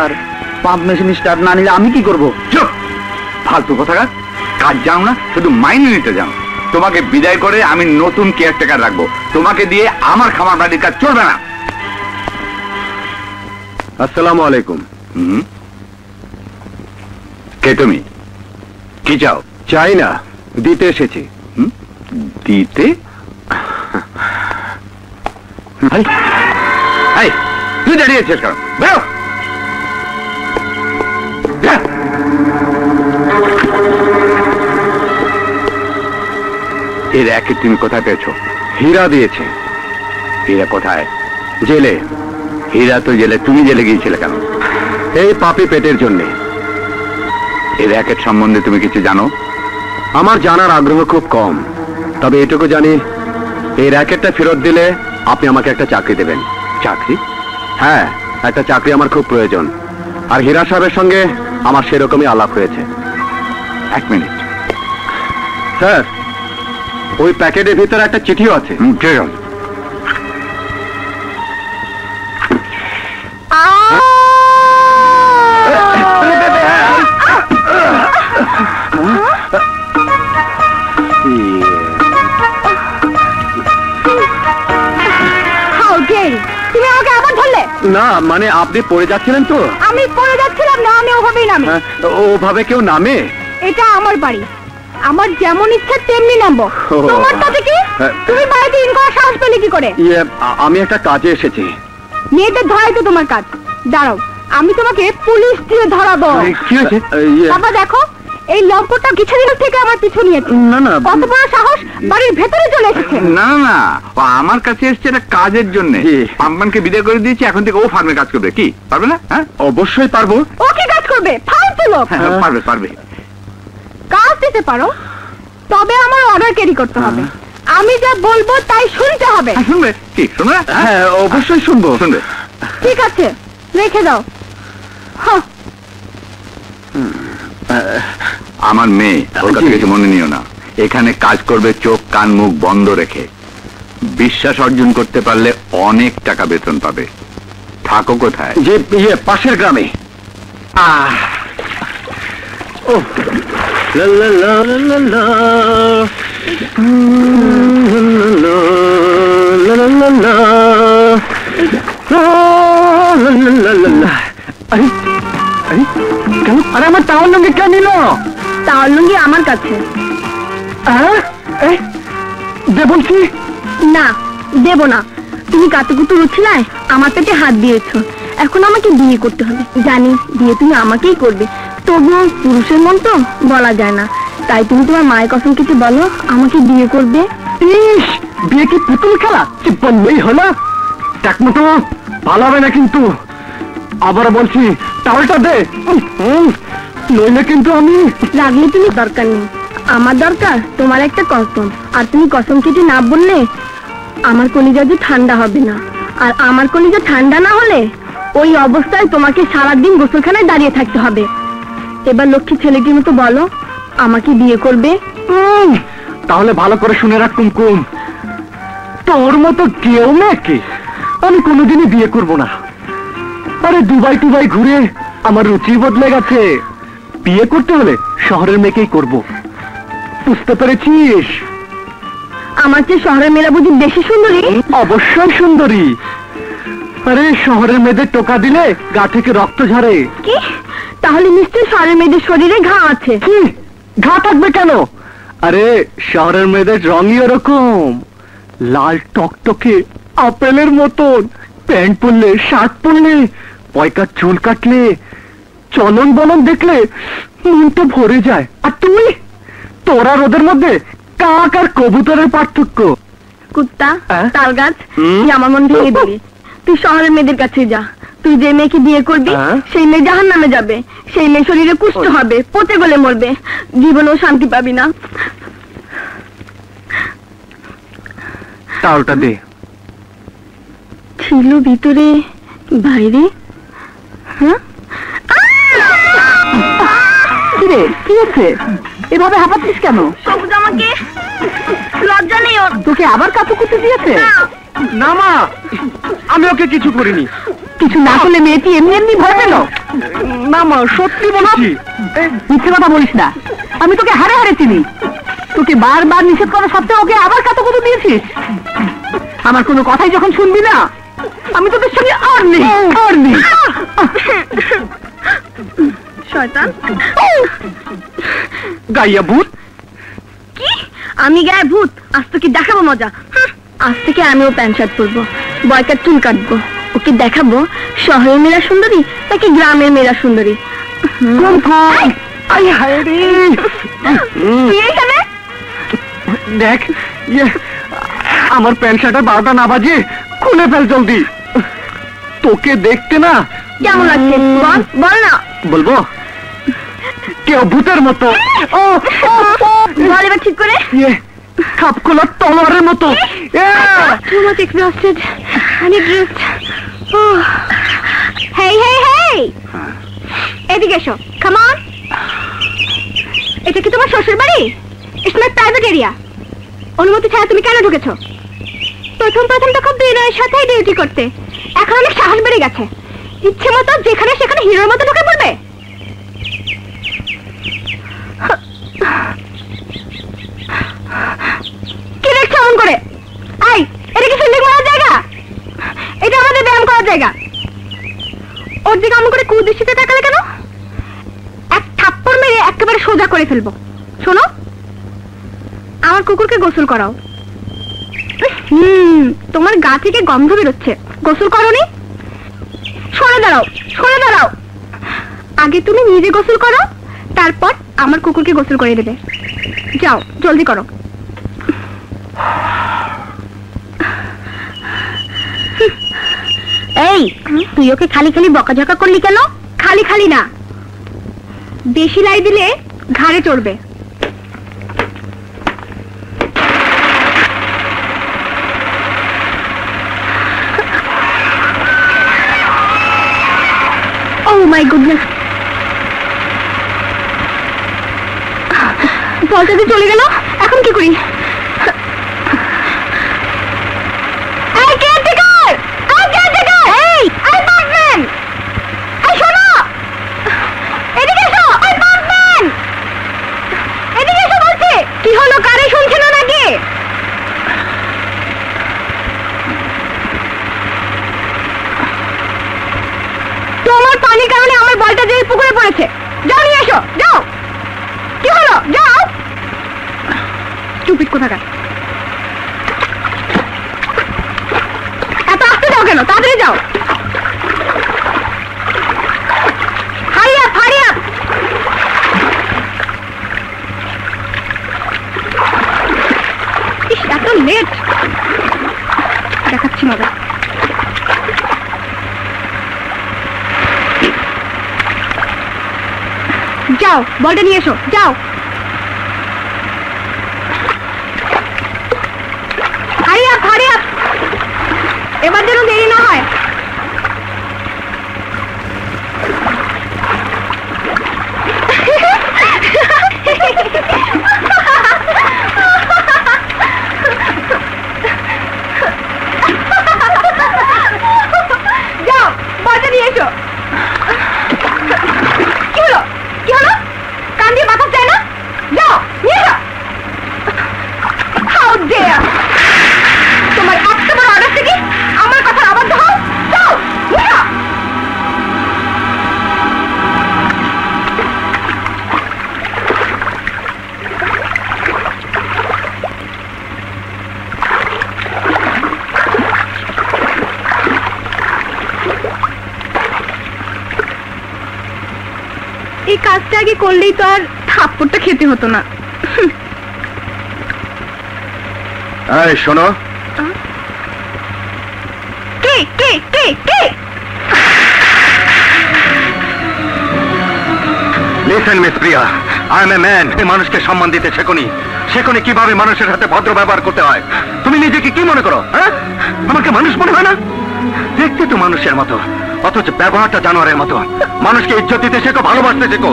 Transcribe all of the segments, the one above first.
Sir, pump machine start না নিলে আমি কি করব? চুপ! ফালতু কথাকার। কাজ জানো না, শুধু মাইনে নিতে জানো। তোমাকে বিদায় করে আমি নতুন কেয়ারটেকার রাখবো। তোমাকে দিয়ে আমার খামার বাড়ির কাজ চলবে না। আসসালামু আলাইকুম। কে তুমি? কি চাও? চাই না, দিতে এসেছি। দিতে? তুই দাঁড়িয়েছিস কারণ বেরো। এর একে তুমি কোথায় পেয়েছো? হীরা দিয়েছে। হীরা কোথায়? জেলে। হীরা তো জেলে, তুমি জেলে গিয়েছিলে কেন? এই পাপি পেটের জন্যে। এই র্যাকেট সম্বন্ধে তুমি কিছু জানো? আমার জানার আগ্রহ খুব কম, তবে এটুকু জানি, এই র্যাকেটটা ফেরত দিলে আপনি আমাকে একটা চাকরি দেবেন। চাকরি? হ্যাঁ, একটা চাকরি আমার খুব প্রয়োজন। আর হীরা সাহেবের সঙ্গে আমার সেরকমই আলাপ হয়েছে। এক মিনিট স্যার, ওই প্যাকেটের ভিতরে একটা চিঠিও আছে। ঠিক আছে। না মানে আপনি পড়ে যাচ্ছিলেন তো। আমি পড়ে যাচ্ছিলাম না, আমি ওভাবেই নামি। ওভাবে কেউ নামে? এটা আমার বাড়ি, আমার যেমন ইচ্ছা তেমনি নামবো। তোমার তাতে কি? তুমি বাড়িতে ইন করার সাহস পেলে কি করে? আমি একটা কাজে এসেছি। মেয়েদের ধরাই তো তোমার কাজ। দাঁড়াও, আমি তোমাকে পুলিশ দিয়ে ধরাবো। কি হয়েছে? বাবা দেখো, এই লম্পটটা কিছুদিন থেকে আমার পিছু নিয়েছে। না না, কত বড় সাহস, বাড়ির ভেতরে চলে এসেছে। না না, ও আমার কাছে এসছে একটা কাজের জন্য। পাম্পমানকে বিদায় করে দিয়েছি, এখন থেকে ও ফার্মে কাজ করবে। কি পারবে না? হ্যাঁ অবশ্যই পারবো। ও কি কাজ করবে? ফালতু লোক। পারবে পারবে। কাজ দিতে পারো, তবে আমার অর্ডার ক্যারি করতে হবে। আমি যা বলবো তাই শুনতে হবে। শুনবে? কি শুনবে? হ্যাঁ অবশ্যই শুনবো। শুনবে? ঠিক আছে, রেখে দাও। আমার মেয়ে, ওর কাছে কিছু মনে নিও না। এখানে কাজ করবে চোখ কান মুখ বন্ধ রেখে। বিশ্বাস অর্জন করতে পারলে অনেক টাকা বেতন পাবে। থাকো কোথায়? যে পাশের গ্রামে। ও লা লা লা লা লা লা লা লা লা। আরে আমার টাওয়ার লুঙ্গি কে নিল? টাওয়ার লুঙ্গি আমার কাছে। দে বলছি। না, দেব না। তুমি কাতুকুতু উঠলায় আমার পেটে হাত দিয়েছো, এখন আমাকে বিয়ে করতে হবে। জানি বিয়ে তুমি আমাকেই করবে, তবুও পুরুষের মন তো বলা যায় না। তাই তুমি তোমার মায়ের কসম কিছু বলো, আমাকে বিয়ে করবে। ইস, বিয়ে কি পুতুল খেলা? বললেই হলো। দেখ মতো ভালো হবে না কিন্তু। আবার বলছি, টাওয়ালটা দে, নইলে কিন্তু আমি। রাগলে তুমি দরকার নেই, আমার দরকার তোমার একটা কসম। আর তুমি কসম কেটে না বললে আমার কলিজা যে ঠান্ডা হবে না। আর আমার কলিজা ঠান্ডা না হলে ওই অবস্থায় তোমাকে সারাদিন গোসলখানায় দাঁড়িয়ে থাকতে হবে। এবার লক্ষ্মী ছেলেটির মতো বলো, আমাকে বিয়ে করবে? তাহলে ভালো করে শুনে রাখ কুমকুম, তোর মতো কেউ মেয়েকে আমি কোনোদিনই বিয়ে করব না। আরে দুবাই টুবাই ঘুরে আমার রুচি বদলে গেছে। বিয়ে করতে হলে শহরের মেয়েকেই করব, বুঝতে পেরেছিস? আমার চেয়ে শহরের মেয়েরা বুঝি বেশি সুন্দরী? অবশ্যই সুন্দরী। আরে শহরের মেয়েদের টোকা দিলে গা থেকে রক্ত ঝরে। কি? তাহলে নিশ্চয়ই শহরের মেয়েদের শরীরে ঘা আছে। কি ঘা থাকবে কেন? আরে শহরের মেয়েদের রঙই ওরকম, লাল টকটকে আপেলের মতন। প্যান্ট পরলে, শার্ট পরলে, পয়কার চুল কাটলে, চলন বলন দেখলে মনটা ভরে যায়। আর তুই, তোরা ওদের মধ্যে কাক আর কবুতরের পার্থক্য। কুত্তা, তাল গাছ, তুই আমার মন ভেঙে দিবি। তুই শহরের মেয়েদের কাছে যা, তুই যে মেয়েকে বিয়ে করবি সেই মেয়ে জাহান্নামে যাবে। সেই মেয়ে শরীরে কুষ্ঠ হবে, পচে গলে মরবে, জীবনেও শান্তি পাবি না। তাওটা দে। ছিল ভিতরে বাইরে। হ্যাঁ, কি আছে? এভাবে হাঁপাচ্ছিস কেন? সবুজ আমাকে লজ্জা নেই ওর। তোকে আবার কাতুকুতু দিয়েছে? না মা, আমি ওকে কিছু করিনি। কিছু না করলে মেয়েটি এমনি এমনি ভয় পেল? না মা, সত্যি বলছি। মিথ্যে কথা বলিস না, আমি তোকে হারে হারে চিনি। তোকে বারবার নিষেধ করা সত্ত্বেও ওকে আবার কত কত দিয়েছিস। আমার কোনো কথাই যখন শুনবি না, আমি তোদের সঙ্গে আর নেই। শয়তান গাইয়া ভূত। কি? আমি গায়ে ভূত? আজ তোকে দেখাবো মজা। আজ থেকে আমিও প্যান্ট শার্ট পরবো, বয়কার চুল কাটবো। ওকে দেখাবো শহরের মেয়েরা সুন্দরী নাকি গ্রামের মেয়েরা সুন্দরী। তুই এখানে দেখ, আমার প্যান্ট শার্টের 12টা না বাজে খুলে ফেল জলদি। তোকে দেখতে না কেমন লাগছে বল না। বলবো? কেউ ভূতের মতো। বল এবার ঠিক করে। খাপ খোলা তলোয়ারের মতো। Too much exhausted. I need rest. Hey, hey, hey! এদিকে এসো, come on. এটা কি তোমার শ্বশুর বাড়ি? It's my private area. অনুমতি ছাড়া তুমি কেন ঢুকেছো? প্রথম তো খুব বিনয়ের সাথে ডিউটি করতে, এখন অনেক সাহস বেড়ে গেছে। ইচ্ছে মতো যেখানে সেখানে হিরোর মতো ঢুকে পড়বে। কি দেখছো এমন করে? আই, এটা কি ফিল্ডিং করার জায়গা? এটা আমাদের ব্যায়াম করার জায়গা। ওর দিকে এমন করে কুদৃষ্টিতে তাকালে কেন? এক থাপ্পড় মেরে একেবারে সোজা করে ফেলবো। শোনো, আমার কুকুরকে গোসল করাও। তোমার গা থেকে গন্ধ বেরোচ্ছে, গোসল করোনি? সরে দাঁড়াও, সরে দাঁড়াও। আগে তুমি নিজে গোসল করো, তারপর আমার কুকুরকে গোসল করে দেবে। যাও, জলদি করো। এই, তুই ওকে খালি খালি বকাঝকা করলি কেন? খালি খালি না, বেশি লাই দিলে ঘাড়ে চড়বে। Oh my goodness! বলটা যে চলে গেল, এখন কি করি? কি হলো, কারে শুনছে না নাকি? তোমার পানির কারণে আমার বলটা যে পুকুরে পড়েছে। যাও নিয়ে এসো, যাও। কি হলো, যাও। স্টুপিড কোথাকার। এত আসতে যাও কেন? তাড়াতাড়ি যাও। Hurry up, hurry up. এত লেট, দেখাচ্ছি মজা। যাও, বলটা নিয়ে এসো, যাও। Hurry up, hurry up. এবার যেন দেরি না হয়। যাও, বলটা নিয়ে এসো। কি হলো, কি হলো? কান দিয়ে বাতাস যায় না? যাও, নিয়ে এসো। How dare! তোমার এত বড় অর্ডার থেকে আমার কথা আবদ্ধ হও। যাও, নিয়ে এসো। এই কাজটা আগে করলেই তো আর থাপ্পড়টা খেতে হতো না। এই শোনো, কে কে কে কে? Listen miss Priya, I am a man. মানুষকে সম্মান দিতে শেখনি, শেখনি কিভাবে মানুষের সাথে ভদ্র ব্যবহার করতে হয়। তুমি নিজেকে কি মনে করো? হ্যাঁ, আমাকে মানুষ মনে হয় না? দেখতে তো মানুষের মতো, অথচ ব্যবহারটা জানোয়ারের মতো। মানুষকে ইজ্জত দিতে শেখো, ভালোবাসতে শেখো।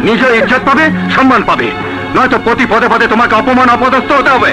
নিজে ইজ্জত পাবে, সম্মান পাবে, নয়তো প্রতি পদে পদে তোমাকে অপমান অপদস্থ হতে হবে।